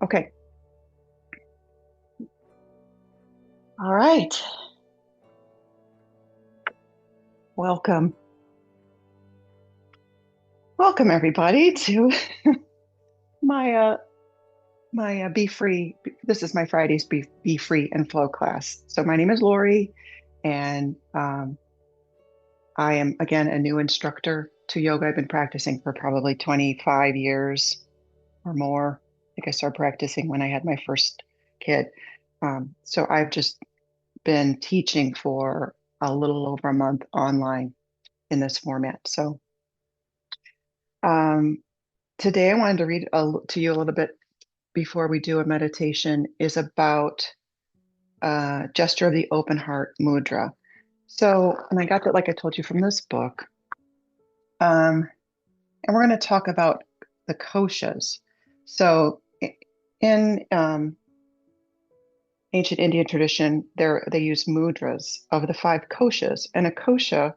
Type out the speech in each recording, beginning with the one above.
Okay. All right. Welcome. Welcome everybody to my Be Free. This is my Fridays Be Free and Flow class. So my name is Lori, and I am again a new instructor to yoga. I've been practicing for probably 25 years or more. I think I started practicing when I had my first kid. So I've just been teaching for a little over a month online in this format. So um, today I wanted to read to you a little bit before we do a meditation is about gesture of the open heart mudra. So, and I got that, like I told you, from this book. And we're going to talk about the koshas. So, in ancient Indian tradition, they use mudras of the five koshas, and a kosha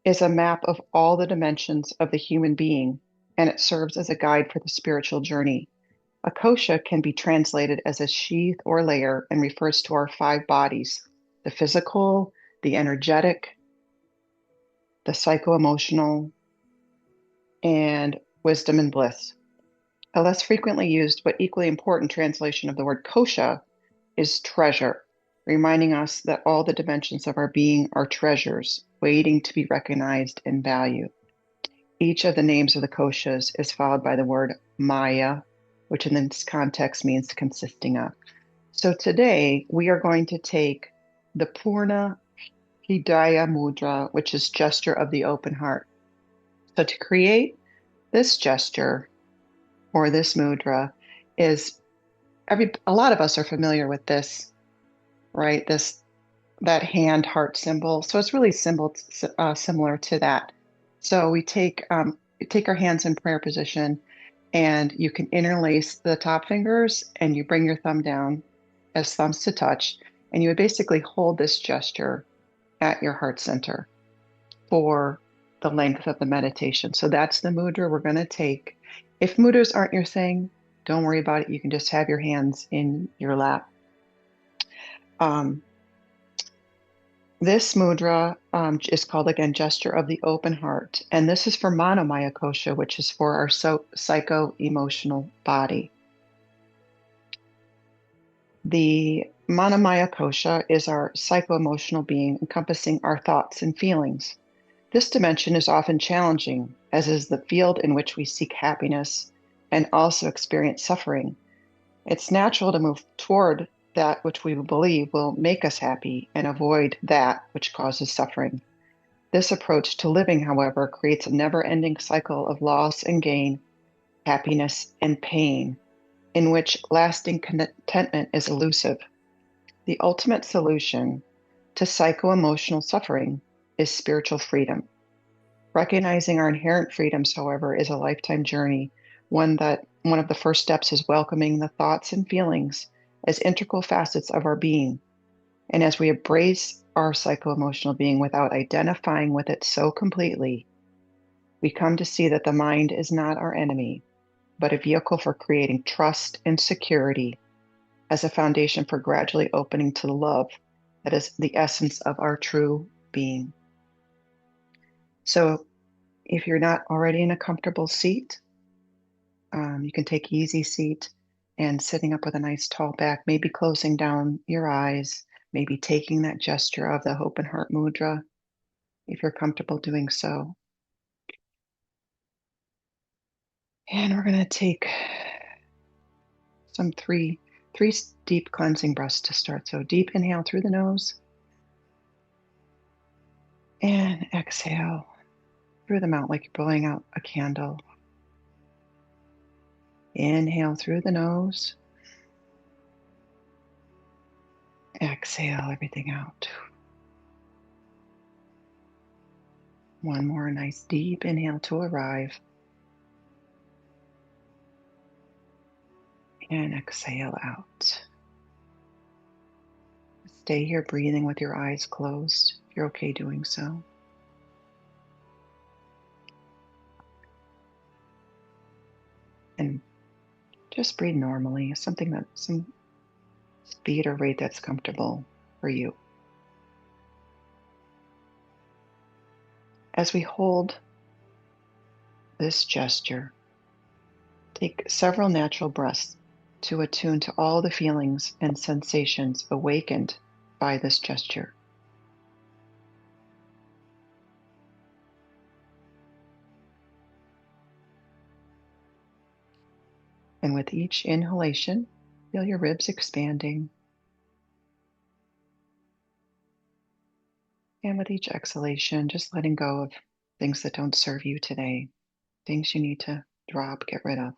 is a map of all the dimensions of the human being, and it serves as a guide for the spiritual journey. A kosha can be translated as a sheath or layer and refers to our five bodies: the physical, the energetic, the psycho-emotional, and wisdom and bliss. A less frequently used but equally important translation of the word kosha is treasure, reminding us that all the dimensions of our being are treasures, waiting to be recognized and valued. Each of the names of the koshas is followed by the word Maya, which in this context means consisting of. So today we are going to take the Purna Hidaya Mudra, which is gesture of the open heart. So to create this gesture or this mudra is a lot of us are familiar with this, right? That hand heart symbol. So it's really similar to that. So we take our hands in prayer position, and you can interlace the top fingers and you bring your thumb down as thumbs to touch, and you would basically hold this gesture at your heart center for the length of the meditation. So that's the mudra we're going to take. If mudras aren't your thing, don't worry about it. You can just have your hands in your lap. Um, This mudra is called again gesture of the open heart, and this is for Manomaya kosha, which is for our psycho-emotional body. The Manomaya kosha is our psycho-emotional being, encompassing our thoughts and feelings. This dimension is often challenging, as is the field in which we seek happiness and also experience suffering. It's natural to move toward that which we believe will make us happy and avoid that which causes suffering. This approach to living, however, creates a never-ending cycle of loss and gain, happiness and pain, in which lasting contentment is elusive. The ultimate solution to psycho-emotional suffering is spiritual freedom. Recognizing our inherent freedoms, however, is a lifetime journey, one of the first steps is welcoming the thoughts and feelings as integral facets of our being. And as we embrace our psycho-emotional being without identifying with it so completely, we come to see that the mind is not our enemy, but a vehicle for creating trust and security as a foundation for gradually opening to the love that is the essence of our true being. So if you're not already in a comfortable seat, you can take easy seat and sitting up with a nice tall back, maybe closing down your eyes, maybe taking that gesture of the open heart mudra if you're comfortable doing so. And we're going to take some three deep cleansing breaths to start. So deep inhale through the nose and exhale through the mouth like you're blowing out a candle. Inhale through the nose. Exhale everything out. One more nice deep inhale to arrive. And exhale out. Stay here breathing with your eyes closed if you're okay doing so. And Just breathe normally, some speed or rate that's comfortable for you. As we hold this gesture, take several natural breaths to attune to all the feelings and sensations awakened by this gesture. And with each inhalation, feel your ribs expanding. And with each exhalation, just letting go of things that don't serve you today, things you need to drop, get rid of.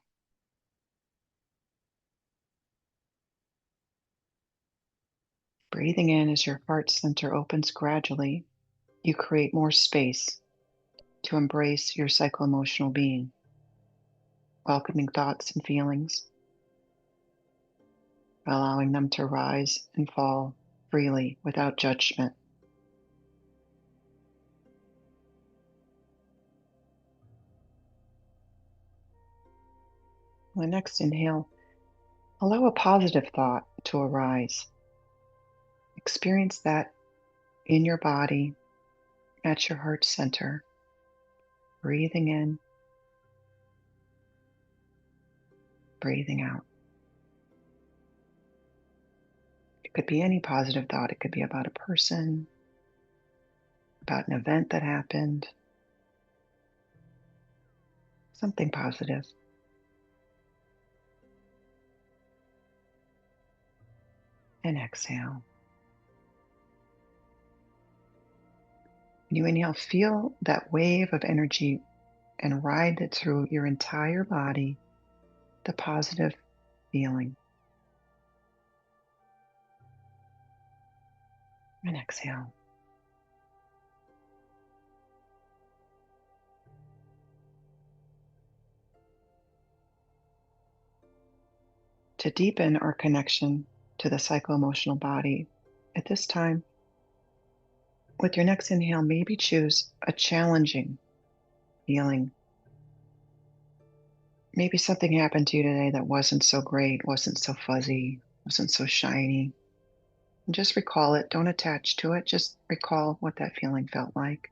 Breathing in as your heart center opens gradually, you create more space to embrace your psycho-emotional being, welcoming thoughts and feelings, allowing them to rise and fall freely without judgment. On the next inhale, allow a positive thought to arise. Experience that in your body, at your heart center, breathing in, breathing out. It could be any positive thought. It could be about a person, about an event that happened, something positive. And exhale. When you inhale, feel that wave of energy and ride it through your entire body, the positive feeling. And exhale. To deepen our connection to the psycho-emotional body, at this time, with your next inhale, maybe choose a challenging feeling. Maybe something happened to you today that wasn't so great, wasn't so fuzzy, wasn't so shiny. And just recall it. Don't attach to it. Just recall what that feeling felt like.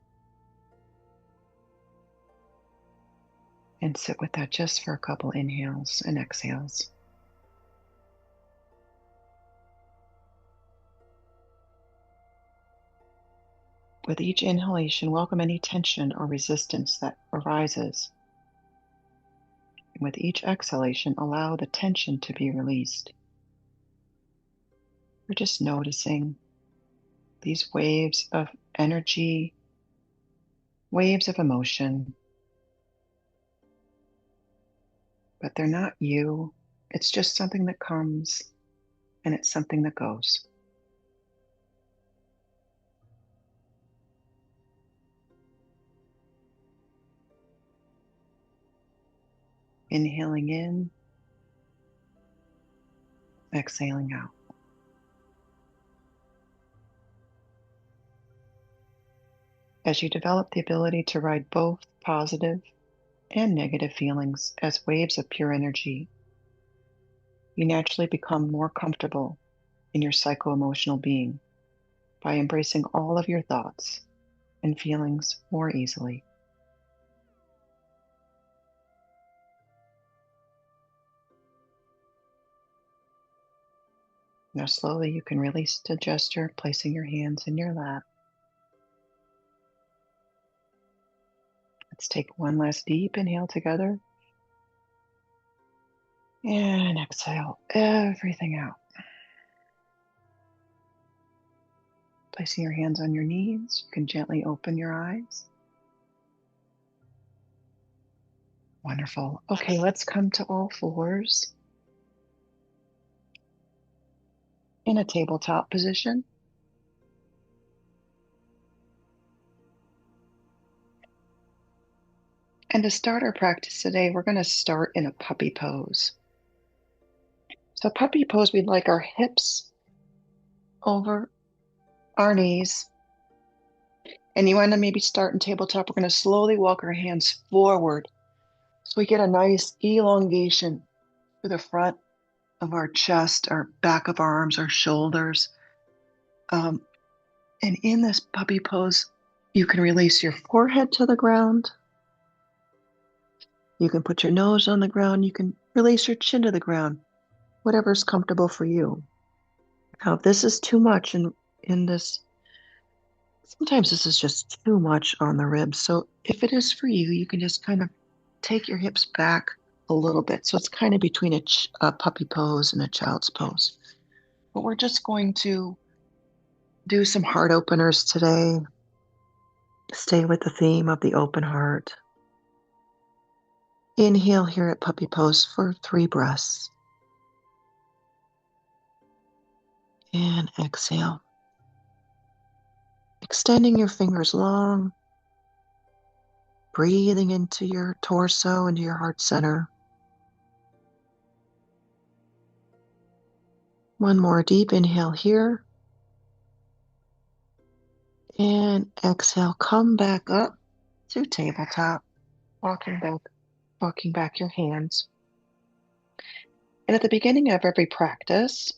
And sit with that just for a couple inhales and exhales. With each inhalation, welcome any tension or resistance that arises. And with each exhalation, allow the tension to be released. We're just noticing these waves of energy, waves of emotion, but they're not you. It's just something that comes and it's something that goes. Inhaling in, exhaling out. As you develop the ability to ride both positive and negative feelings as waves of pure energy, you naturally become more comfortable in your psycho-emotional being by embracing all of your thoughts and feelings more easily. Now slowly you can release the gesture, placing your hands in your lap. Let's take one last deep inhale together. And exhale everything out. Placing your hands on your knees, you can gently open your eyes. Wonderful. Okay, let's come to all fours in a tabletop position. And to start our practice today, we're going to start in a puppy pose. So puppy pose, we'd like our hips over our knees. And you want to maybe start in tabletop. We're going to slowly walk our hands forward so we get a nice elongation to the front of our chest, our back of our arms, our shoulders. And in this puppy pose, you can release your forehead to the ground. You can put your nose on the ground. You can release your chin to the ground, whatever's comfortable for you. Now, if this is too much in this, sometimes this is just too much on the ribs. So if it is for you, you can just kind of take your hips back a little bit. So it's kind of between a puppy pose and a child's pose. But we're just going to do some heart openers today. Stay with the theme of the open heart. Inhale here at puppy pose for 3 breaths. And exhale. Extending your fingers long. Breathing into your torso, into your heart center. One more deep inhale here. And exhale, come back up to tabletop, walking back your hands. And at the beginning of every practice,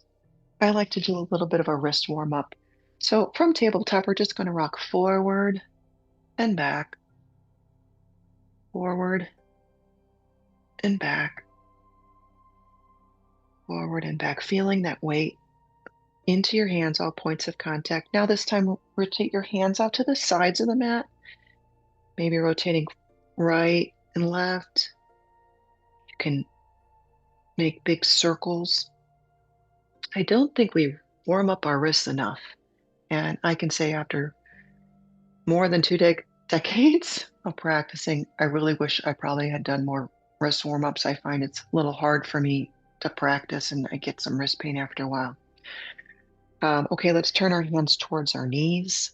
I like to do a little bit of a wrist warm up. So from tabletop, we're just going to rock forward and back, forward and back, forward and back, feeling that weight into your hands, all points of contact. Now this time, rotate your hands out to the sides of the mat, maybe rotating right and left. You can make big circles. I don't think we warm up our wrists enough. And I can say after more than 2 decades of practicing, I really wish I probably had done more wrist warm-ups. I find it's a little hard for me to practice and I get some wrist pain after a while. Okay, let's turn our hands towards our knees.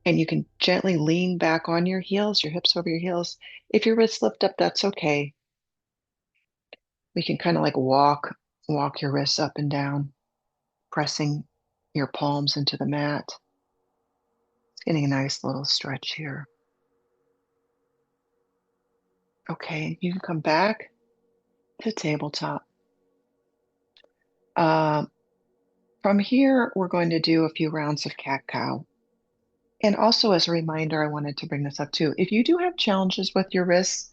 And you can gently lean back on your heels, your hips over your heels. If your wrists lift up, that's okay. We can kind of like walk your wrists up and down, pressing your palms into the mat. It's getting a nice little stretch here. Okay, you can come back to tabletop. From here, we're going to do a few rounds of cat-cow. And also as a reminder, I wanted to bring this up too. If you do have challenges with your wrists,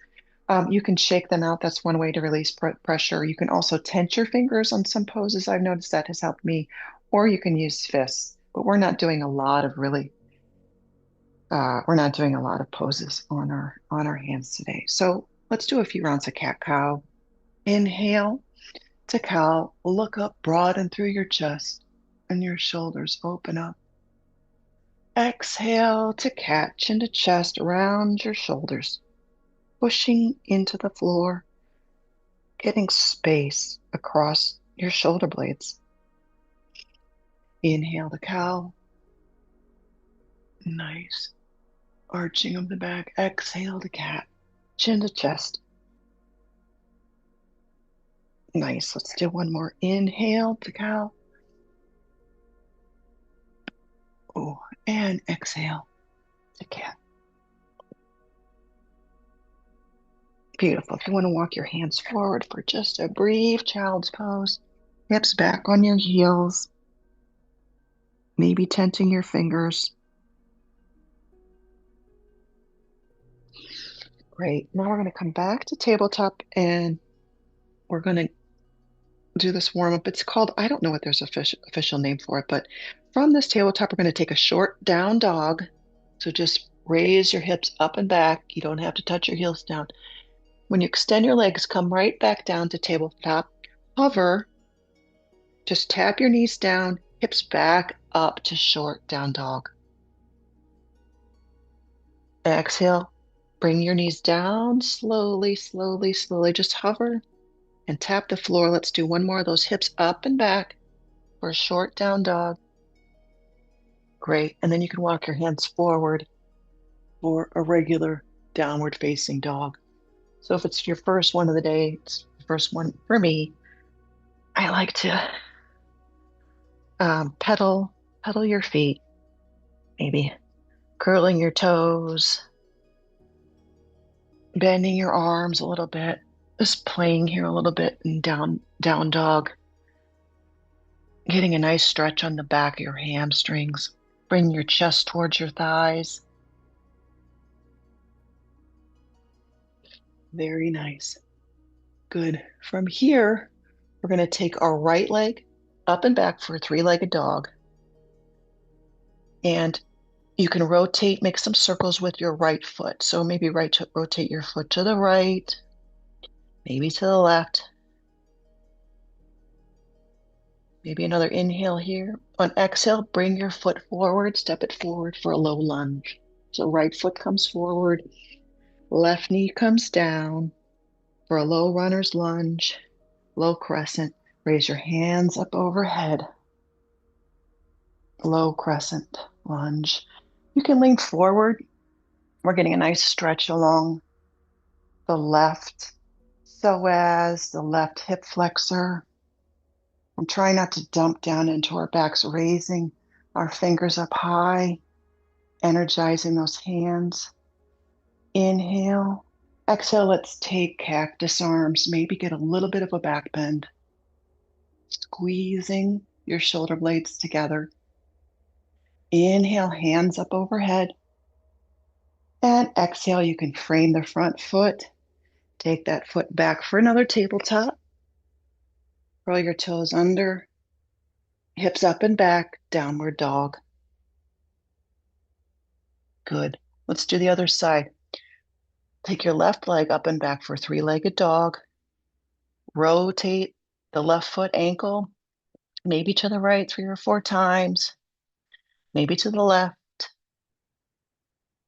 you can shake them out. That's one way to release pressure. You can also tense your fingers on some poses. I've noticed that has helped me. Or you can use fists. But we're not doing a lot of poses on our hands today. So let's do a few rounds of cat-cow. Inhale to cow. Look up, broaden through your chest and your shoulders open up. Exhale to cat, chin to chest, round your shoulders, pushing into the floor, getting space across your shoulder blades. Inhale to cow. Nice. Arching of the back. Exhale to cat, chin to chest. Nice. Let's do one more. Inhale to cow. Oh, and exhale to cat. Beautiful. If you want to walk your hands forward for just a brief child's pose, hips back on your heels, maybe tenting your fingers. Great. Now we're going to come back to tabletop and we're going to do this warm up. It's called, I don't know what there's official name for it, but from this tabletop, we're going to take a short down dog. So just raise your hips up and back. You don't have to touch your heels down. When you extend your legs, come right back down to tabletop. Hover. Just tap your knees down, hips back up to short down dog. Exhale. Bring your knees down slowly, slowly, slowly. Just hover and tap the floor. Let's do one more of those hips up and back for a short down dog. Great. And then you can walk your hands forward for a regular downward facing dog. So if it's your first one of the day, it's the first one for me, I like to pedal your feet, maybe curling your toes, bending your arms a little bit, Just playing here a little bit in down dog. Getting a nice stretch on the back of your hamstrings. Bring your chest towards your thighs. Very nice. Good. From here, we're going to take our right leg up and back for a three-legged dog. And you can rotate, make some circles with your right foot. So maybe rotate your foot to the right, maybe to the left. Maybe another inhale here. On exhale, bring your foot forward, step it forward for a low lunge. So right foot comes forward, left knee comes down for a low runner's lunge, low crescent. Raise your hands up overhead. Low crescent lunge. You can lean forward. We're getting a nice stretch along the left psoas, the left hip flexor. I'm trying not to dump down into our backs, raising our fingers up high, energizing those hands. Inhale. Exhale, let's take cactus arms, maybe get a little bit of a back bend. Squeezing your shoulder blades together. Inhale, hands up overhead. And exhale, you can frame the front foot. Take that foot back for another tabletop. Curl your toes under. Hips up and back, downward dog. Good. Let's do the other side. Take your left leg up and back for three-legged dog. Rotate the left foot ankle, maybe to the right 3 or 4 times, maybe to the left.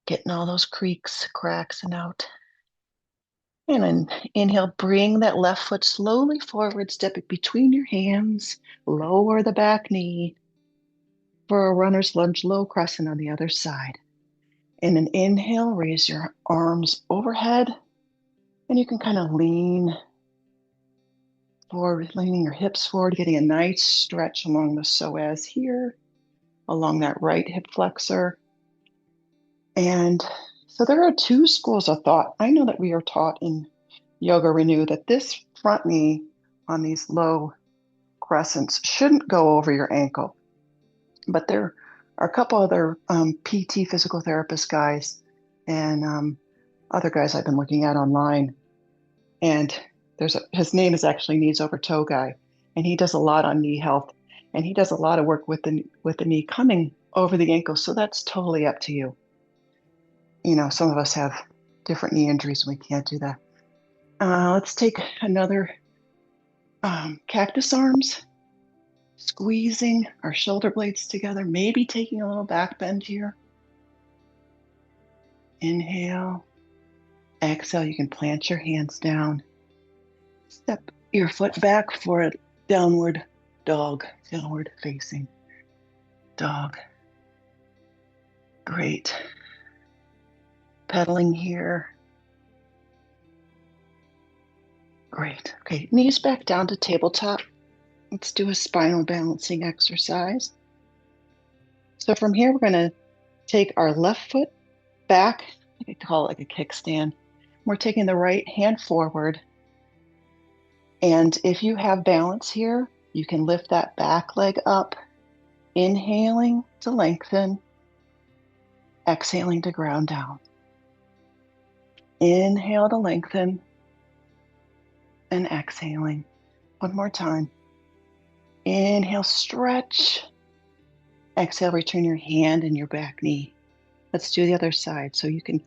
Getting all those creaks, cracks, and out. And then inhale, bring that left foot slowly forward, step it between your hands, lower the back knee for a runner's lunge, low crescent on the other side. In an inhale, raise your arms overhead, and you can kind of lean forward, leaning your hips forward, getting a nice stretch along the psoas here, along that right hip flexor. And so there are 2 schools of thought. I know that we are taught in Yoga Renew that this front knee on these low crescents shouldn't go over your ankle. But there are a couple other PT physical therapist guys and other guys I've been looking at online. And his name is actually Knees Over Toe Guy, and he does a lot on knee health, and he does a lot of work with the knee coming over the ankle. So that's totally up to you. You know, some of us have different knee injuries and we can't do that. Let's take another cactus arms, squeezing our shoulder blades together, maybe taking a little back bend here. Inhale. Exhale, you can plant your hands down. Step your foot back for a downward dog, downward facing dog. Great. Pedaling here. Great. Okay, knees back down to tabletop. Let's do a spinal balancing exercise. So from here, we're going to take our left foot back. I could call it like a kickstand. We're taking the right hand forward. And if you have balance here, you can lift that back leg up, inhaling to lengthen, exhaling to ground down. Inhale to lengthen and exhaling. One more time. Inhale, stretch. Exhale, return your hand and your back knee. Let's do the other side. So you can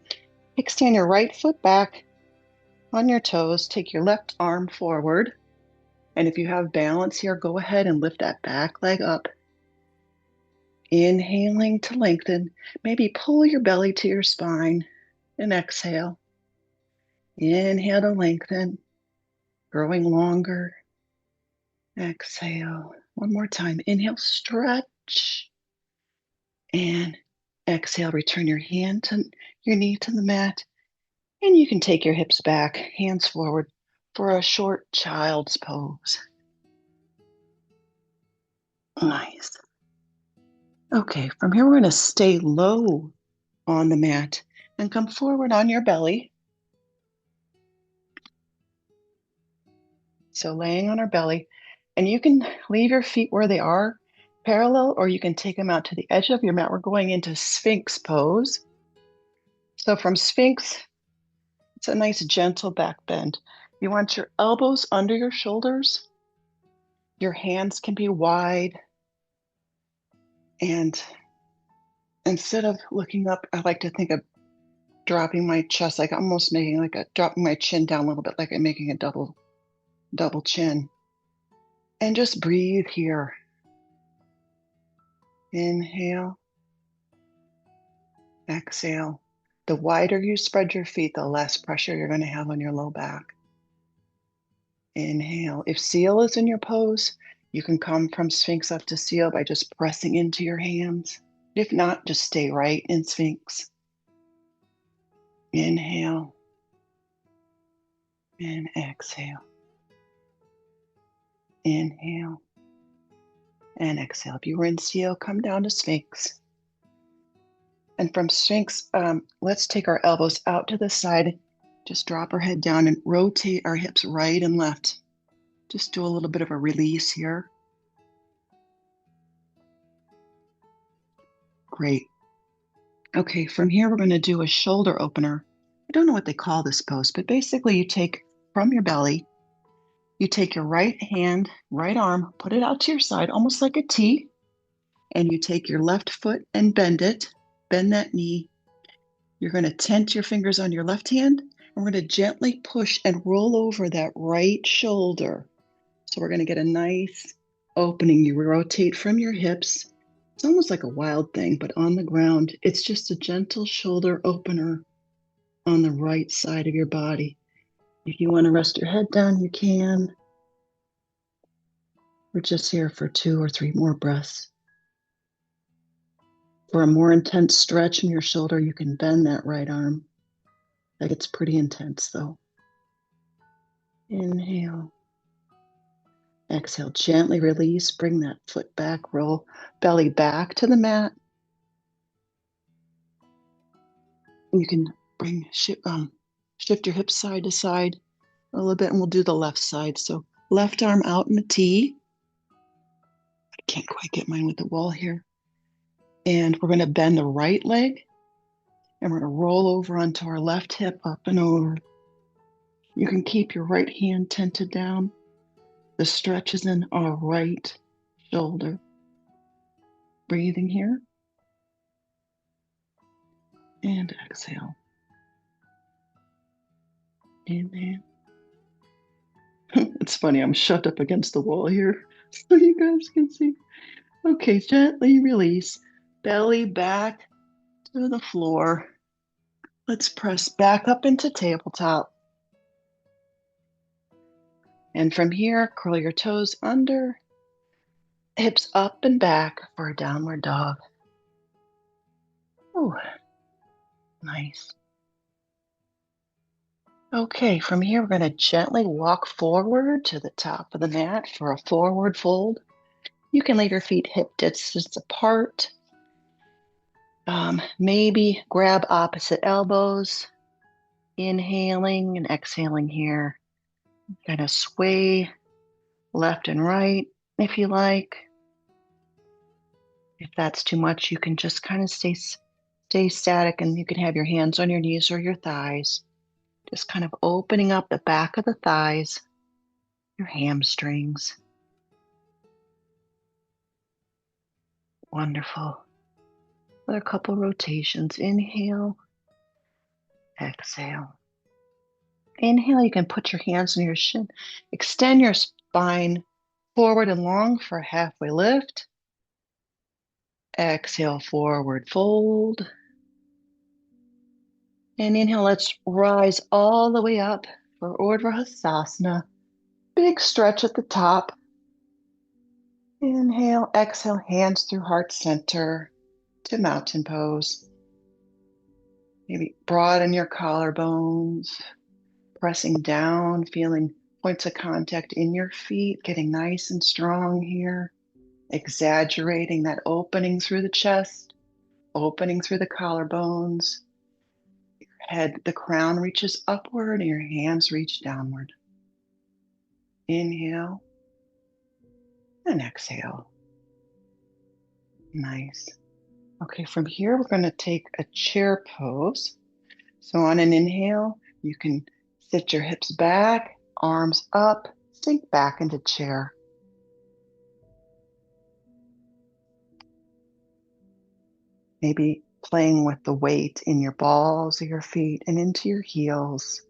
kickstand your right foot back on your toes. Take your left arm forward. And if you have balance here, go ahead and lift that back leg up. Inhaling to lengthen. Maybe pull your belly to your spine and exhale. Inhale to lengthen, growing longer. Exhale. One more time. Inhale, stretch. And exhale, return your knee to the mat. And you can take your hips back, hands forward for a short child's pose. Nice. Okay, from here we're going to stay low on the mat and come forward on your belly. So laying on our belly, and you can leave your feet where they are, parallel, or you can take them out to the edge of your mat. We're going into Sphinx pose. So from Sphinx, it's a nice gentle back bend. You want your elbows under your shoulders. Your hands can be wide. And instead of looking up, I like to think of dropping my chest, like almost making like dropping my chin down a little bit, like I'm making a double chin. And just breathe here. Inhale, exhale. The wider you spread your feet, the less pressure you're going to have on your low back. Inhale. If seal is in your pose, you can come from Sphinx up to seal by just pressing into your hands. If not, just stay right in Sphinx. Inhale and exhale. Inhale and exhale. If you were in seal, come down to Sphinx. And from Sphinx, let's take our elbows out to the side. Just drop our head down and rotate our hips right and left. Just do a little bit of a release here. Great. Okay, from here, we're going to do a shoulder opener. I don't know what they call this pose, but basically you take from your belly, you take your right hand, right arm, put it out to your side, almost like a T, and you take your left foot and bend it, bend that knee. You're going to tent your fingers on your left hand, and we're going to gently push and roll over that right shoulder. So we're going to get a nice opening. You rotate from your hips. It's almost like a wild thing, but on the ground, it's just a gentle shoulder opener on the right side of your body. If you want to rest your head down, you can. We're just here for 2 or 3 more breaths. For a more intense stretch in your shoulder, you can bend that right arm. That gets pretty intense though. Inhale. Exhale, gently release, bring that foot back, roll belly back to the mat. You can shift your hips side to side a little bit, and we'll do the left side. So left arm out in a T. I can't quite get mine with the wall here. And we're going to bend the right leg, and we're going to roll over onto our left hip, up and over. You can keep your right hand tented down. The stretch is in our right shoulder. Breathing here. And exhale. Inhale. It's funny, I'm shoved up against the wall here so you guys can see. Okay, gently release. Belly back to the floor. Let's press back up into tabletop. And from here, curl your toes under, hips up and back for a downward dog. Oh, nice. Okay, from here, we're going to gently walk forward to the top of the mat for a forward fold. You can leave your feet hip distance apart. Maybe grab opposite elbows, inhaling and exhaling here. Kind of sway left and right if you like. If that's too much, you can just kind of stay static, and you can have your hands on your knees or your thighs. Just kind of opening up the back of the thighs, your hamstrings. Wonderful. Another couple rotations. Inhale, exhale. Inhale, you can put your hands on your shin. Extend your spine forward and long for a halfway lift. Exhale, forward fold. And inhale, let's rise all the way up for Urdhva Hastasana. Big stretch at the top. Inhale, exhale, hands through heart center to mountain pose. Maybe broaden your collarbones, pressing down, feeling points of contact in your feet, getting nice and strong here. Exaggerating that opening through the chest, opening through the collarbones. Your head, the crown reaches upward and your hands reach downward. Inhale and exhale. Nice. Okay, from here, we're going to take a chair pose. So on an inhale, you can sit your hips back, arms up, sink back into chair. Maybe playing with the weight in your balls of your feet and into your heels.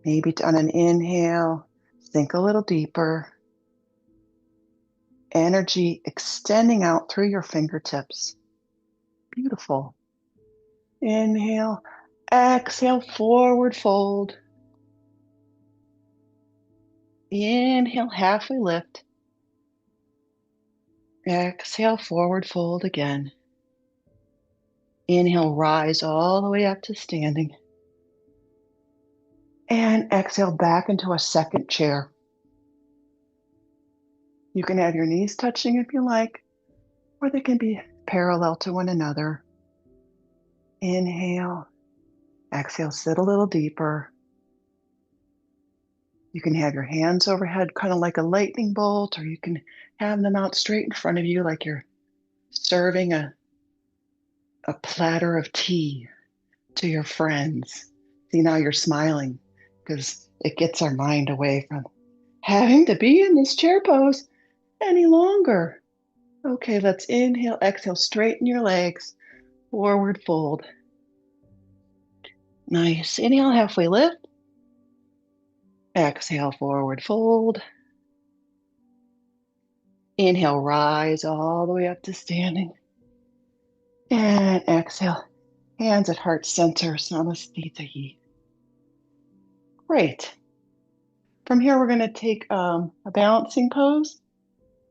Maybe on an inhale, sink a little deeper. Energy extending out through your fingertips. Beautiful. Inhale, exhale, forward fold. Inhale, halfway lift. Exhale, forward fold again. Inhale, rise all the way up to standing. And exhale back into a second chair. You can have your knees touching if you like, or they can be parallel to one another. Inhale, exhale, sit a little deeper. You can have your hands overhead, kind of like a lightning bolt, or you can have them out straight in front of you like you're serving a platter of tea to your friends. See, now you're smiling because it gets our mind away from having to be in this chair pose any longer. Okay, let's inhale, exhale, straighten your legs, forward fold. Nice. Inhale, halfway lift. Exhale, forward fold. Inhale, rise all the way up to standing. And exhale, hands at heart center, Samastitahi. Great. From here, we're going to take a balancing pose.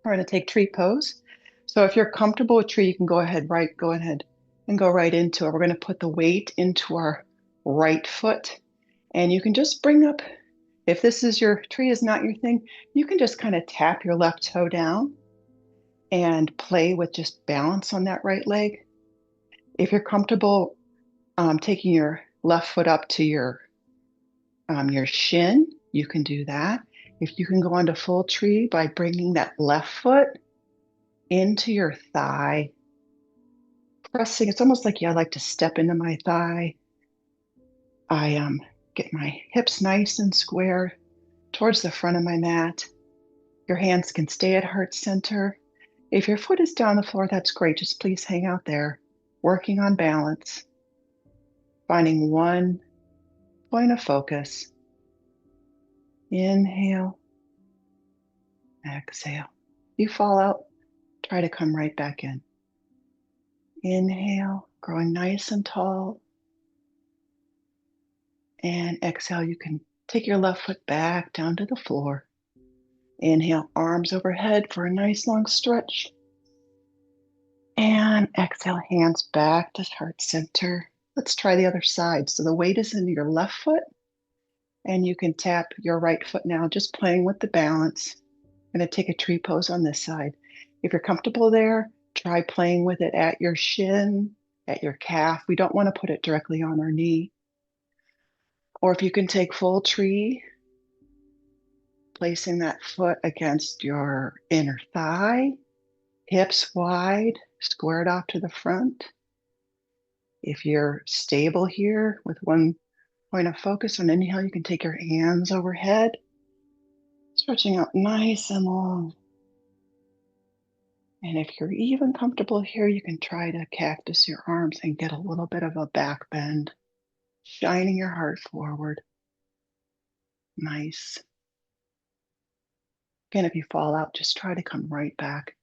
We're going to take tree pose. So if you're comfortable with tree, you can go ahead and go right into it. We're going to put the weight into our right foot. And you can just bring up, if this is your tree is not your thing, you can just kind of tap your left toe down and play with just balance on that right leg. If you're comfortable taking your left foot up to your shin, you can do that. If you can go onto full tree by bringing that left foot into your thigh, pressing, it's almost like I like to step into my thigh. I get my hips nice and square towards the front of my mat. Your hands can stay at heart center. If your foot is down the floor, that's great. Just please hang out there, working on balance, finding one point of focus. Inhale, exhale. You fall out, try to come right back in. Inhale, growing nice and tall. And exhale, you can take your left foot back down to the floor. Inhale, arms overhead for a nice long stretch. And exhale, hands back to heart center. Let's try the other side. So the weight is in your left foot, and you can tap your right foot now, just playing with the balance. I'm going to take a tree pose on this side. If you're comfortable there, try playing with it at your shin, at your calf. We don't want to put it directly on our knee. Or if you can take full tree, placing that foot against your inner thigh, hips wide, squared off to the front. If you're stable here with one point of focus on inhale, you can take your hands overhead, stretching out nice and long. And if you're even comfortable here, you can try to cactus your arms and get a little bit of a back bend, shining your heart forward. Nice. Again, if you fall out, just try to come right back.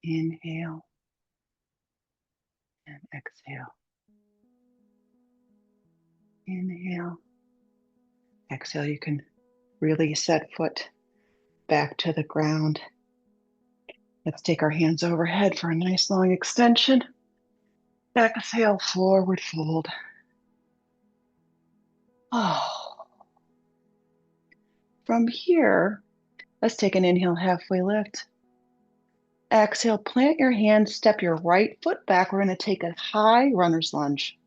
Inhale and exhale. Inhale. Exhale, you can release that foot back to the ground. Let's take our hands overhead for a nice long extension. Exhale, forward fold. Oh. From here, let's take an inhale, halfway lift. Exhale, plant your hands, step your right foot back. We're going to take a high runner's lunge,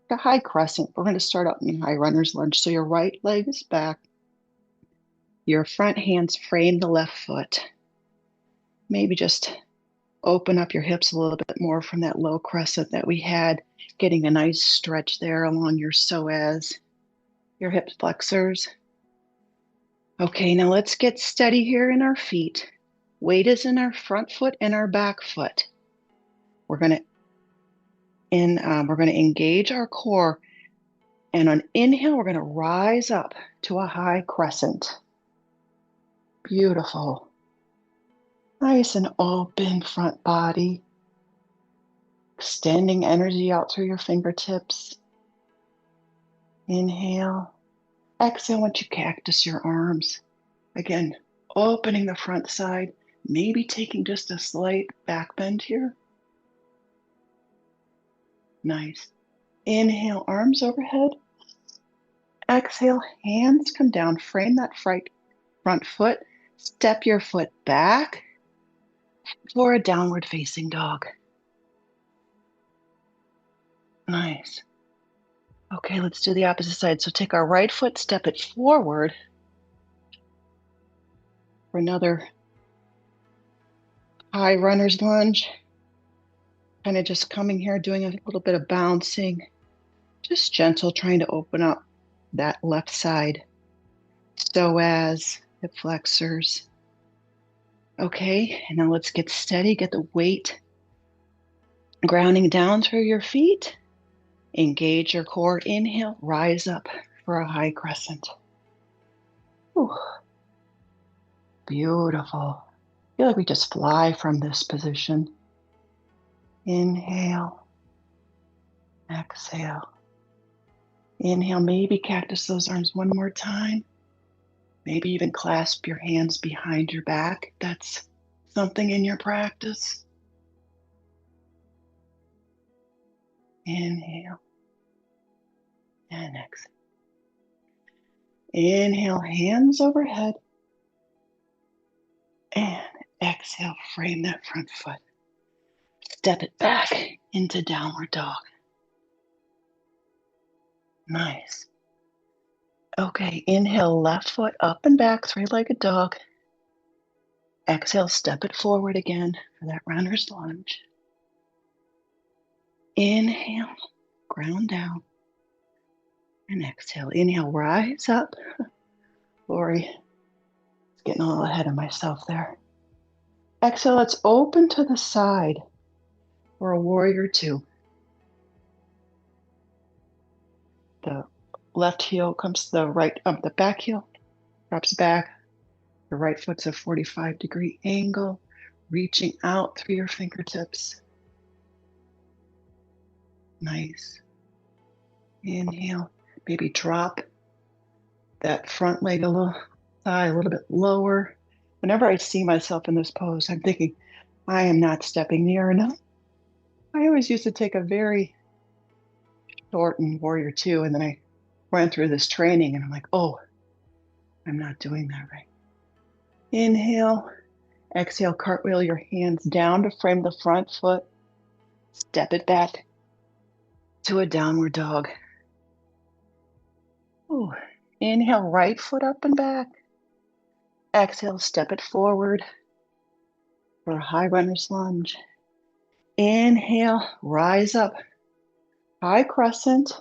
a high crescent. We're going to start out in high runner's lunge. So your right leg is back. Your front hands frame the left foot. Maybe just open up your hips a little bit more from that low crescent that we had, getting a nice stretch there along your psoas, your hip flexors. Okay, now let's get steady here in our feet. Weight is in our front foot and our back foot. We're going to engage our core, and on inhale, we're going to rise up to a high crescent. Beautiful. Nice and open front body. Extending energy out through your fingertips. Inhale. Exhale, once you cactus your arms. Again, opening the front side, maybe taking just a slight back bend here. Nice. Inhale, arms overhead. Exhale, hands come down. Frame that front foot. Step your foot back for a downward facing dog. Nice. Okay, let's do the opposite side. So take our right foot, step it forward for another high runner's lunge. Kind of just coming here, doing a little bit of bouncing. Just gentle, trying to open up that left side. Psoas, hip flexors. Okay, and now let's get steady. Get the weight grounding down through your feet. Engage your core. Inhale, rise up for a high crescent. Ooh, beautiful. Feel like we just fly from this position. Inhale, exhale. Inhale, maybe cactus those arms one more time. Maybe even clasp your hands behind your back. That's something in your practice. Inhale and exhale. Inhale, hands overhead. And exhale, frame that front foot. Step it back into downward dog. Nice. Okay, inhale, left foot up and back, three-legged dog. Exhale, step it forward again for that runner's lunge. Inhale, ground down. And exhale. Inhale, rise up. Sorry, getting a little ahead of myself there. Exhale, let's open to the side for a warrior two. The left heel comes to the right, the back heel drops back. The right foot's a 45-degree angle, reaching out through your fingertips. Nice. Inhale. Maybe drop that front leg a little bit lower. Whenever I see myself in this pose, I'm thinking, I am not stepping near enough. I always used to take a very short in warrior two, and then I went through this training and I'm like, oh, I'm not doing that right. Inhale, exhale, cartwheel your hands down to frame the front foot. Step it back to a downward dog. Ooh. Inhale, right foot up and back. Exhale, step it forward for a high runner's lunge. Inhale, rise up, high crescent.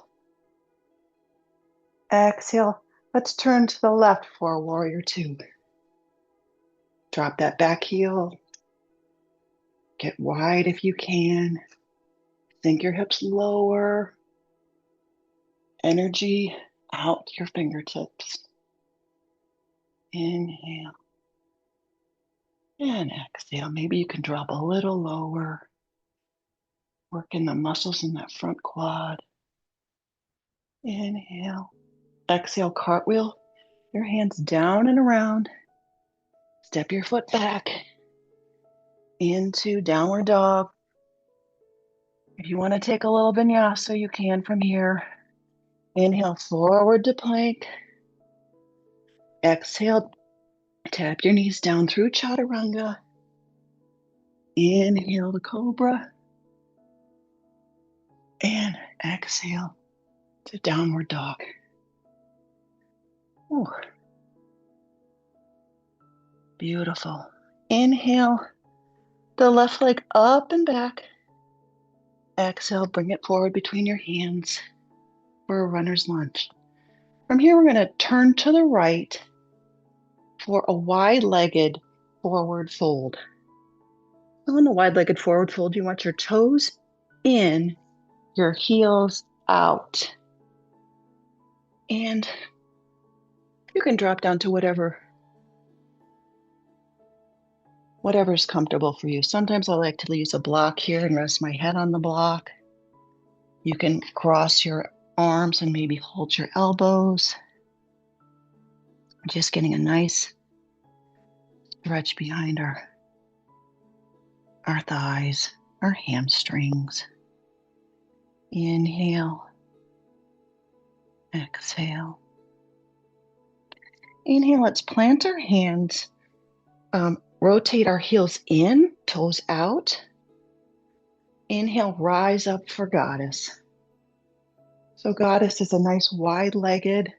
Exhale, let's turn to the left for a warrior two. Drop that back heel. Get wide if you can. Sink your hips lower. Energy out your fingertips. Inhale. And exhale. Maybe you can drop a little lower. Working the muscles in that front quad. Inhale. Exhale, cartwheel. Your hands down and around. Step your foot back into downward dog. If you want to take a little vinyasa, you can from here. Inhale, forward to plank. Exhale, tap your knees down through chaturanga. Inhale to cobra. And exhale to downward dog. Ooh. Beautiful. Inhale the left leg up and back. Exhale, bring it forward between your hands for a runner's lunge. From here, we're going to turn to the right for a wide-legged forward fold. On the wide-legged forward fold, you want your toes in, your heels out. And you can drop down to whatever's comfortable for you. Sometimes I like to use a block here and rest my head on the block. You can cross your arms and maybe hold your elbows. Just getting a nice stretch behind our thighs, our hamstrings. Inhale, exhale. Inhale, let's plant our hands, rotate our heels in, toes out. Inhale, rise up for goddess. So goddess is a nice wide-legged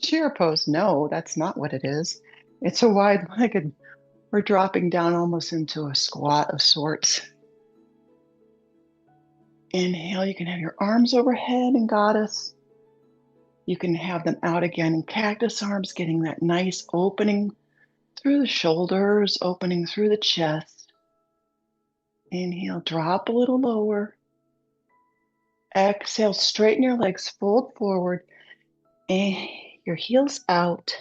chair pose. No, that's not what it is. It's a wide-legged, we're dropping down almost into a squat of sorts. Inhale, you can have your arms overhead in goddess. You can have them out again in cactus arms, getting that nice opening through the shoulders, opening through the chest. Inhale, drop a little lower. Exhale, straighten your legs, fold forward, and your heels out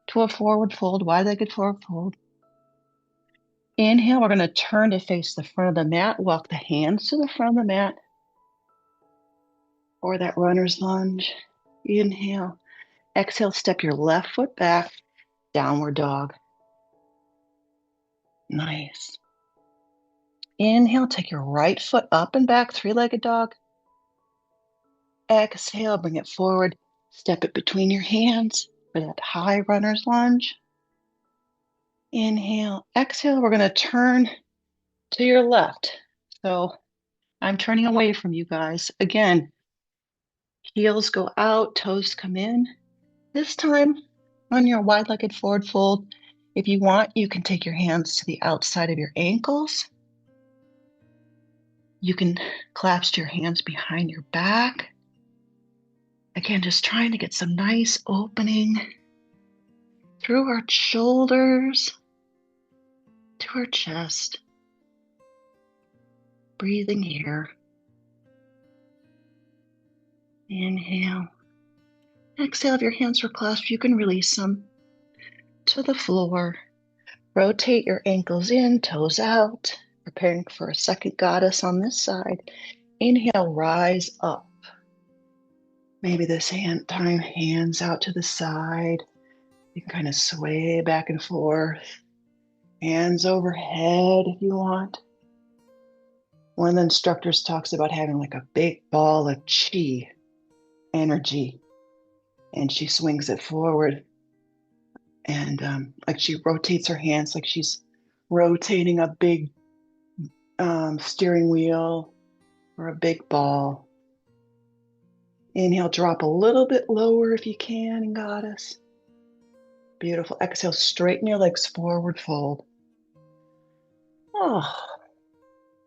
to a forward fold, wide-legged forward fold. Inhale, we're going to turn to face the front of the mat, walk the hands to the front of the mat, or that runner's lunge. Inhale. Exhale, step your left foot back, downward dog. Nice. Inhale, take your right foot up and back, three-legged dog. Exhale, bring it forward, step it between your hands for that high runner's lunge. Inhale, exhale, we're going to turn to your left. So I'm turning away from you guys. Again, heels go out, toes come in. This time on your wide-legged forward fold, if you want, you can take your hands to the outside of your ankles. You can clasp your hands behind your back. Again, just trying to get some nice opening through our shoulders to our chest. Breathing here. Inhale. Exhale, if your hands are clasped, you can release them to the floor. Rotate your ankles in, toes out, preparing for a second goddess on this side. Inhale, rise up. Maybe this hands out to the side. You can kind of sway back and forth. Hands overhead if you want. One of the instructors talks about having like a big ball of chi energy, and she swings it forward, and like she rotates her hands like she's rotating a big steering wheel or a big ball. Inhale, drop a little bit lower if you can in goddess. Beautiful. Exhale, straighten your legs, forward fold. Oh,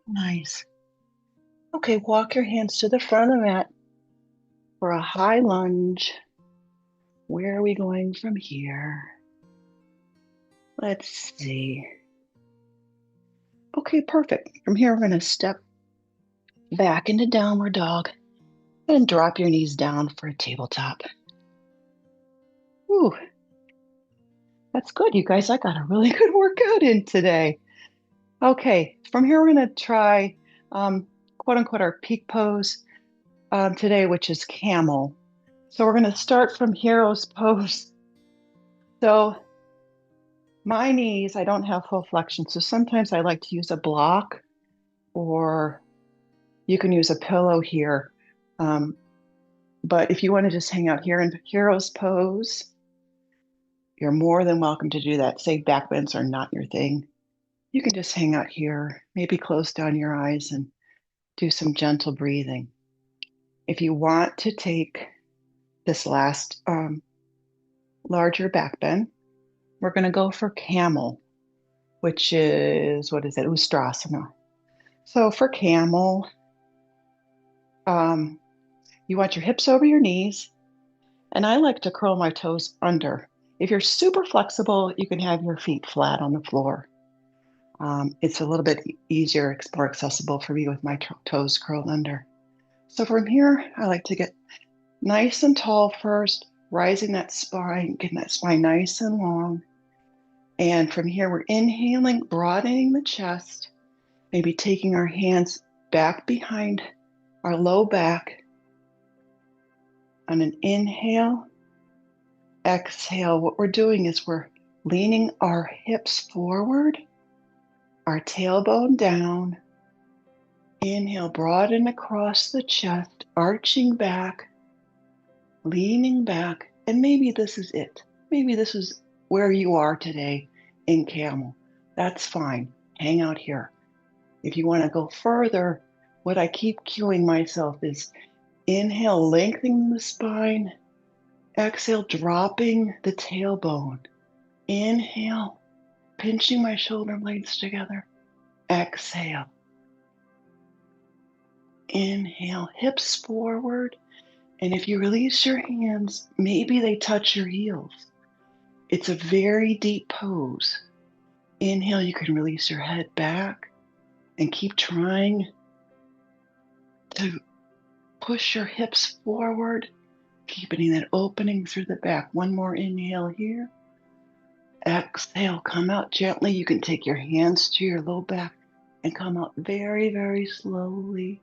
nice. Okay, walk your hands to the front of the mat for a high lunge. Where are we going from here? Let's see. Okay, perfect. From here, we're going to step back into downward dog and drop your knees down for a tabletop. Ooh, that's good, you guys. I got a really good workout in today. Okay, from here, we're going to try quote unquote our peak pose today, which is camel. So we're going to start from hero's pose. So my knees, I don't have full flexion. So sometimes I like to use a block, or you can use a pillow here. But if you want to just hang out here in hero's pose, you're more than welcome to do that. Say back bends are not your thing. You can just hang out here, maybe close down your eyes and do some gentle breathing. If you want to take this last larger back bend. We're going to go for camel, which is, what is it? Ustrasana. So for camel, um, you want your hips over your knees, and I like to curl my toes under. If you're super flexible, you can have your feet flat on the floor. It's a little bit easier, it's more accessible for me with my toes curled under. So from here, I like to get nice and tall first, rising that spine, getting that spine nice and long. And from here, we're inhaling, broadening the chest, maybe taking our hands back behind our low back. On an inhale, exhale, what we're doing is we're leaning our hips forward, our tailbone down. Inhale, broaden across the chest, arching back, leaning back, and maybe this is it. Maybe this is where you are today in camel. That's fine. Hang out here. If you want to go further, what I keep cueing myself is inhale, lengthening the spine. Exhale, dropping the tailbone. Inhale, pinching my shoulder blades together. Exhale. Inhale, hips forward. And if you release your hands, maybe they touch your heels. It's a very deep pose. Inhale, you can release your head back and keep trying to push your hips forward, keeping that opening through the back. One more inhale here. Exhale, come out gently. You can take your hands to your low back and come out very, very slowly.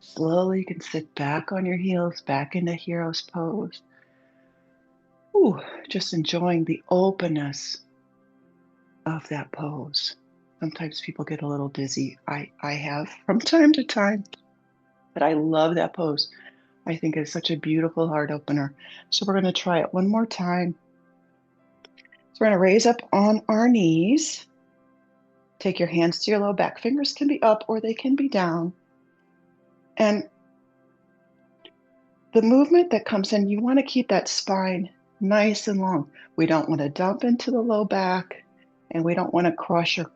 Slowly, you can sit back on your heels, back into hero's pose. Ooh, just enjoying the openness of that pose. Sometimes people get a little dizzy. I have from time to time, but I love that pose. I think it's such a beautiful heart opener. So we're going to try it one more time. So we're going to raise up on our knees. Take your hands to your low back. Fingers can be up or they can be down. And the movement that comes in, you want to keep that spine nice and long. We don't want to dump into the low back, and we don't want to crush or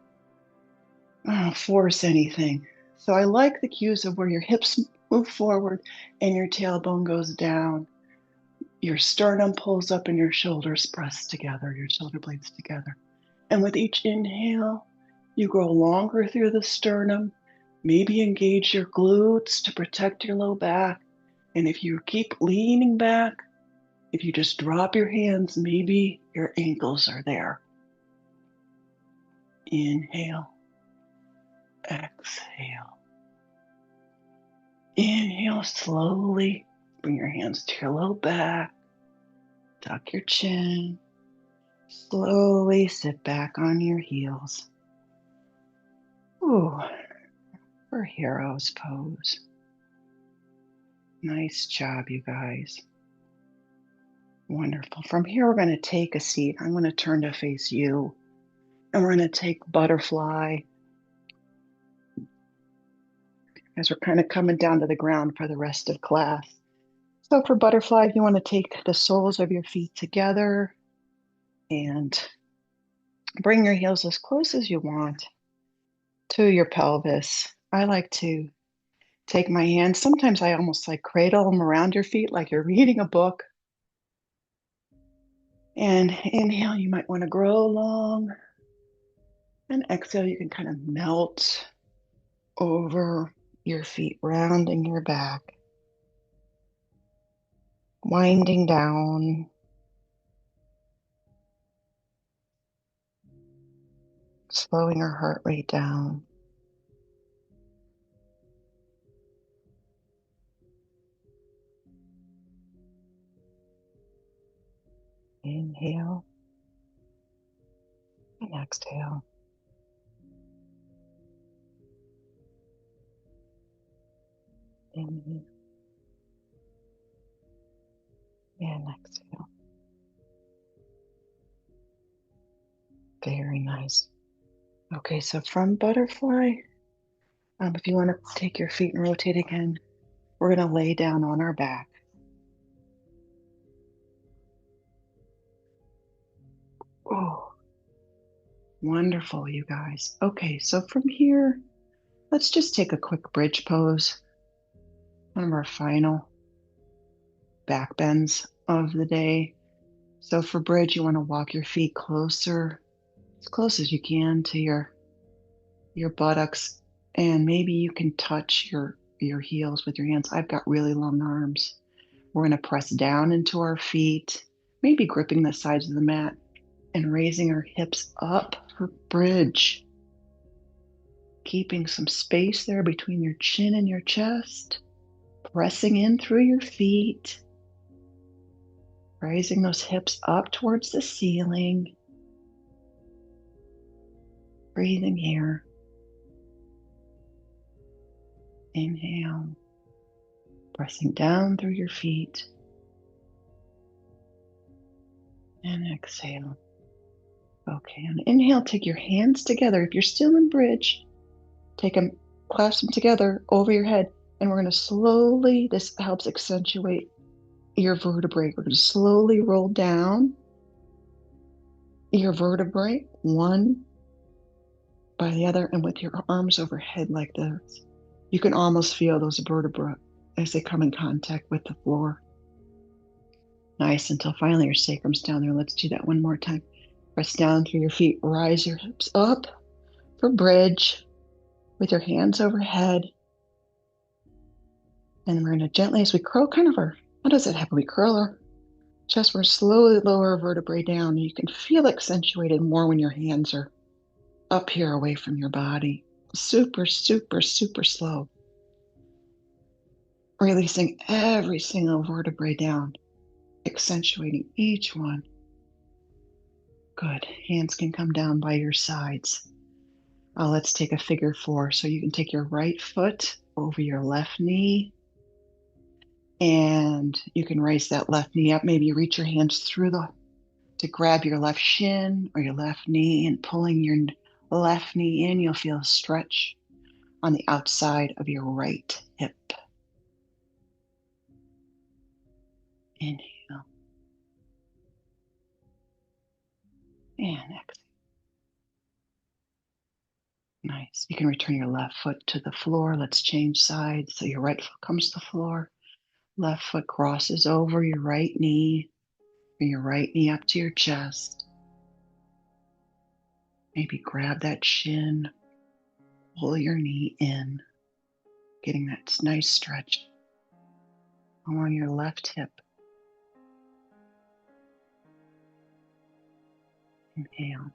force anything. So I like the cues of where your hips move forward and your tailbone goes down. Your sternum pulls up and your shoulders press together, your shoulder blades together. And with each inhale, you grow longer through the sternum. Maybe engage your glutes to protect your low back. And if you keep leaning back, if you just drop your hands, maybe your ankles are there. Inhale, exhale. Inhale slowly. Bring your hands to your low back. Tuck your chin. Slowly sit back on your heels. Ooh, for hero's pose. Nice job, you guys. Wonderful. From here, we're going to take a seat. I'm going to turn to face you. And we're going to take butterfly as we're kind of coming down to the ground for the rest of class. So for butterfly, you want to take the soles of your feet together and bring your heels as close as you want to your pelvis. I like to take my hands. Sometimes I almost like cradle them around your feet like you're reading a book. And inhale, you might want to grow long. And exhale, you can kind of melt over your feet, rounding your back, winding down, slowing our heart rate down. Inhale and exhale. Inhale and exhale. Very nice. Okay, so from butterfly, if you want to take your feet and rotate again, we're going to lay down on our back. Oh, wonderful, you guys. Okay, so from here, let's just take a quick bridge pose. One of our final back bends of the day. So for bridge, you want to walk your feet closer, as close as you can to your buttocks, and maybe you can touch your heels with your hands. I've got really long arms. We're going to press down into our feet, maybe gripping the sides of the mat and raising our hips up for bridge. Keeping some space there between your chin and your chest, pressing in through your feet, raising those hips up towards the ceiling. Breathing here. Inhale, pressing down through your feet. And exhale. Okay, and inhale, take your hands together. If you're still in bridge, take them, clasp them together over your head. And we're going to slowly, this helps accentuate your vertebrae. We're going to slowly roll down your vertebrae, one by the other, and with your arms overhead like this. You can almost feel those vertebrae as they come in contact with the floor. Nice, until finally your sacrum's down there. Let's do that one more time. Press down through your feet. Rise your hips up for bridge with your hands overhead. And we're going to gently, as we curl how does it happen? We curl our chest, we're slowly lower our vertebrae down. You can feel accentuated more when your hands are up here away from your body. Super, super, super slow. Releasing every single vertebrae down, accentuating each one. Good. Hands can come down by your sides. Let's take a figure 4. So you can take your right foot over your left knee, and you can raise that left knee up. Maybe you reach your hands through to grab your left shin or your left knee, and pulling your left knee in, you'll feel a stretch on the outside of your right hip. Inhale. And exhale. Nice. You can return your left foot to the floor. Let's change sides. So your right foot comes to the floor. Left foot crosses over your right knee. Bring your right knee up to your chest. Maybe grab that shin. Pull your knee in. Getting that nice stretch along your left hip. Inhale.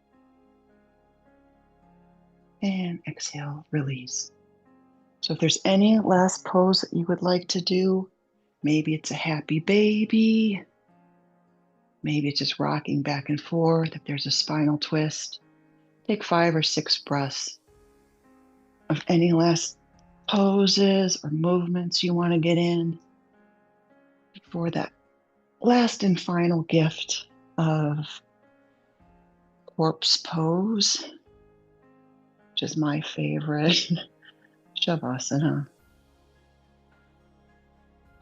And exhale, release. So if there's any last pose that you would like to do, maybe it's a happy baby, maybe it's just rocking back and forth. If there's a spinal twist, take 5 or 6 breaths of any last poses or movements you want to get in for that last and final gift of corpse pose, which is my favorite, Shavasana.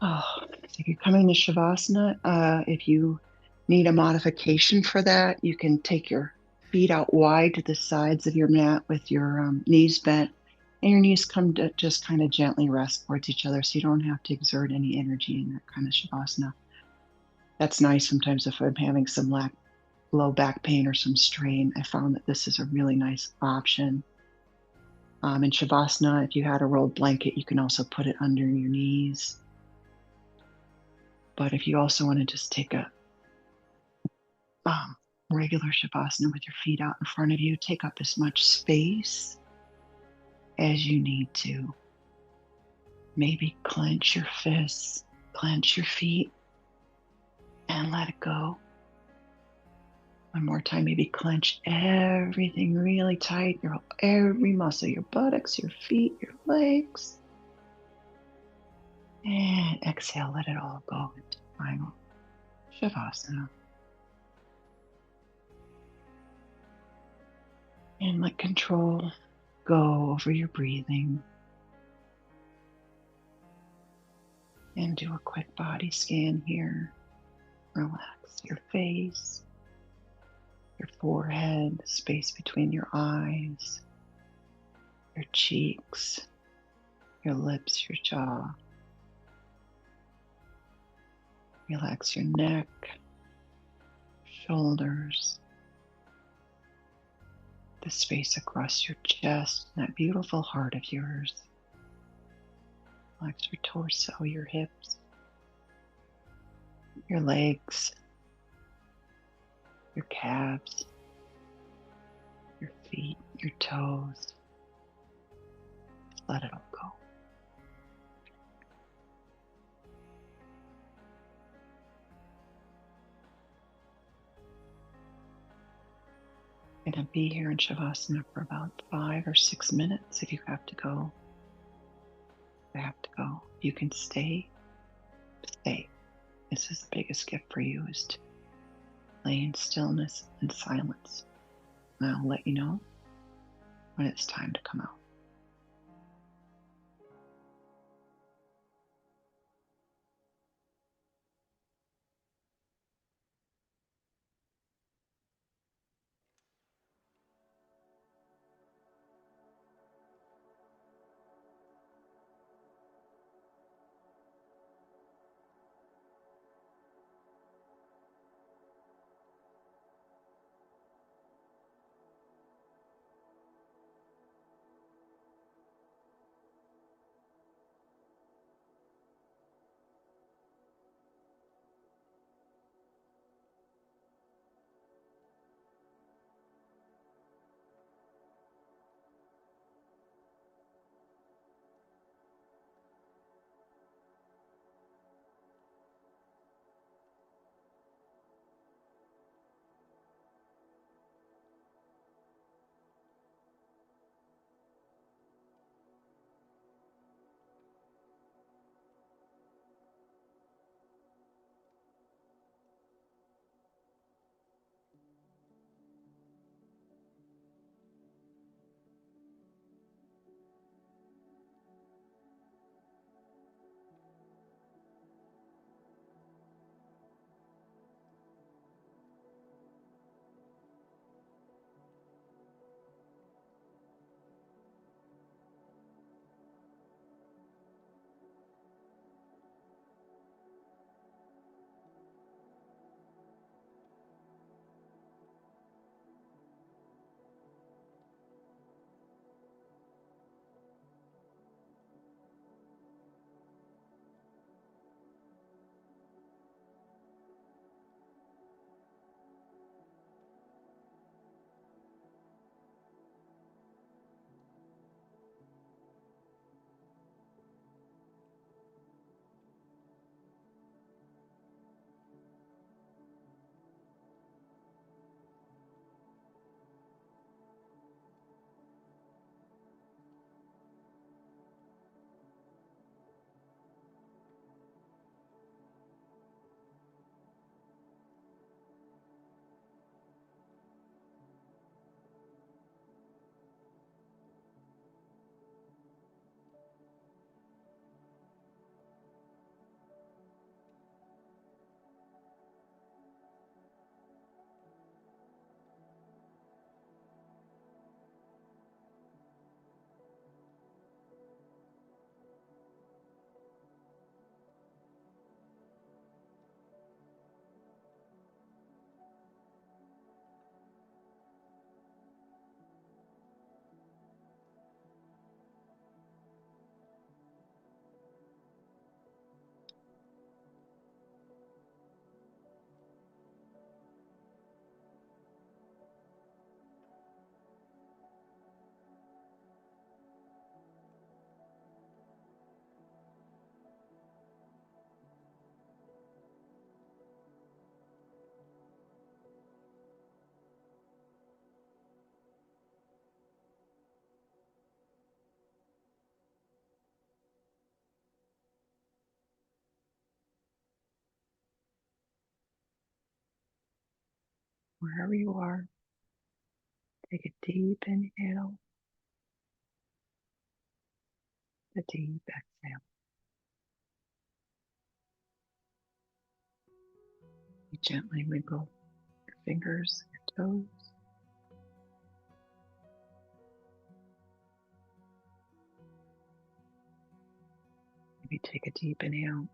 Oh, so you're coming to Shavasana. If you need a modification for that, you can take your feet out wide to the sides of your mat with your knees bent, and your knees come to just kind of gently rest towards each other, so you don't have to exert any energy in that kind of Shavasana. That's nice sometimes if I'm having some low back pain or some strain. I found that this is a really nice option. In Shavasana, if you had a rolled blanket, you can also put it under your knees. But if you also want to just take a regular Shavasana with your feet out in front of you, take up as much space as you need to. Maybe clench your fists, clench your feet, and let it go. One more time, maybe clench everything really tight, every muscle, your buttocks, your feet, your legs. And exhale, let it all go into final Shavasana. And let control go over your breathing. And do a quick body scan here. Relax your face, your forehead, the space between your eyes, your cheeks, your lips, your jaw. Relax your neck, shoulders, the space across your chest, that beautiful heart of yours. Relax your torso, your hips, your legs, your calves, your feet, your toes. Just let it all go. You're going to be here in Shavasana for about 5 or 6 minutes. If you have to go, you have to go. If you can stay, stay. This is the biggest gift for you, is to lay in stillness and silence. And I'll let you know when it's time to come out. Wherever you are, take a deep inhale, a deep exhale. You gently wiggle your fingers, your toes. Maybe take a deep inhale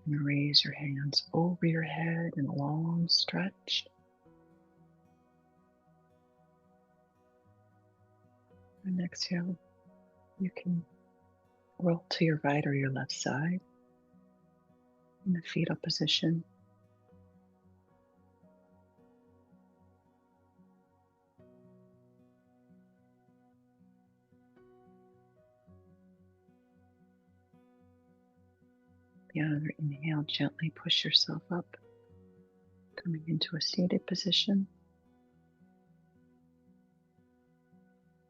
and raise your hands over your head in a long stretch. And exhale, you can roll to your right or your left side in the fetal position. The other inhale, gently push yourself up, coming into a seated position.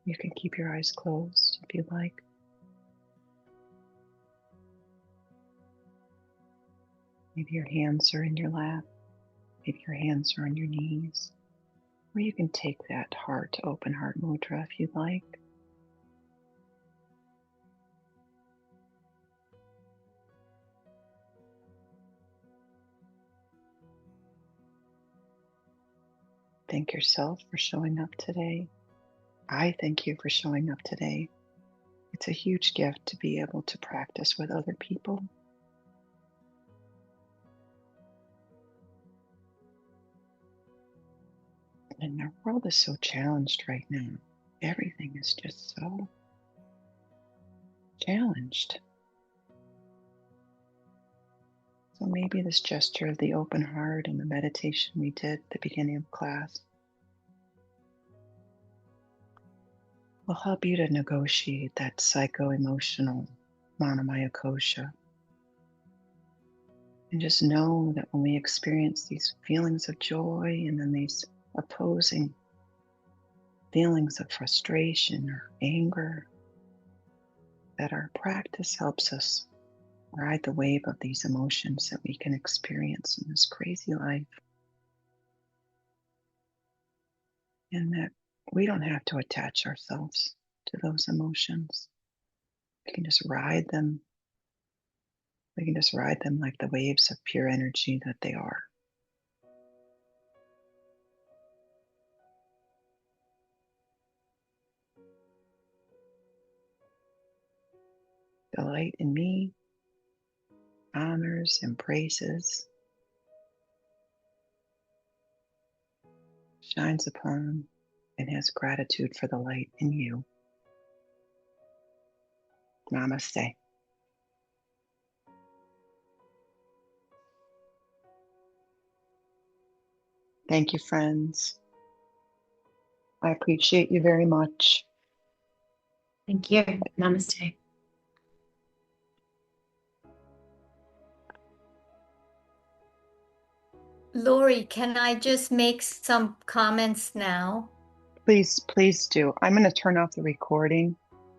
You can keep your eyes closed if you like. Maybe your hands are in your lap. Maybe your hands are on your knees. Or you can take that heart to open heart mudra if you'd like. Thank yourself for showing up today. I thank you for showing up today. It's a huge gift to be able to practice with other people. And our world is so challenged right now. Everything is just so challenged. So maybe this gesture of the open heart and the meditation we did at the beginning of class will help you to negotiate that psycho-emotional monomaya kosha. And just know that when we experience these feelings of joy and then these opposing feelings of frustration or anger, that our practice helps us ride the wave of these emotions that we can experience in this crazy life. And that we don't have to attach ourselves to those emotions. We can just ride them. We can just ride them like the waves of pure energy that they are. The light in me honors, embraces, shines upon, and has gratitude for the light in you. Namaste. Thank you, friends. I appreciate you very much. Thank you. Namaste. Lori, can I just make some comments now? Please, please do. I'm going to turn off the recording.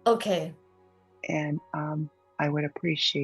Okay. And I would appreciate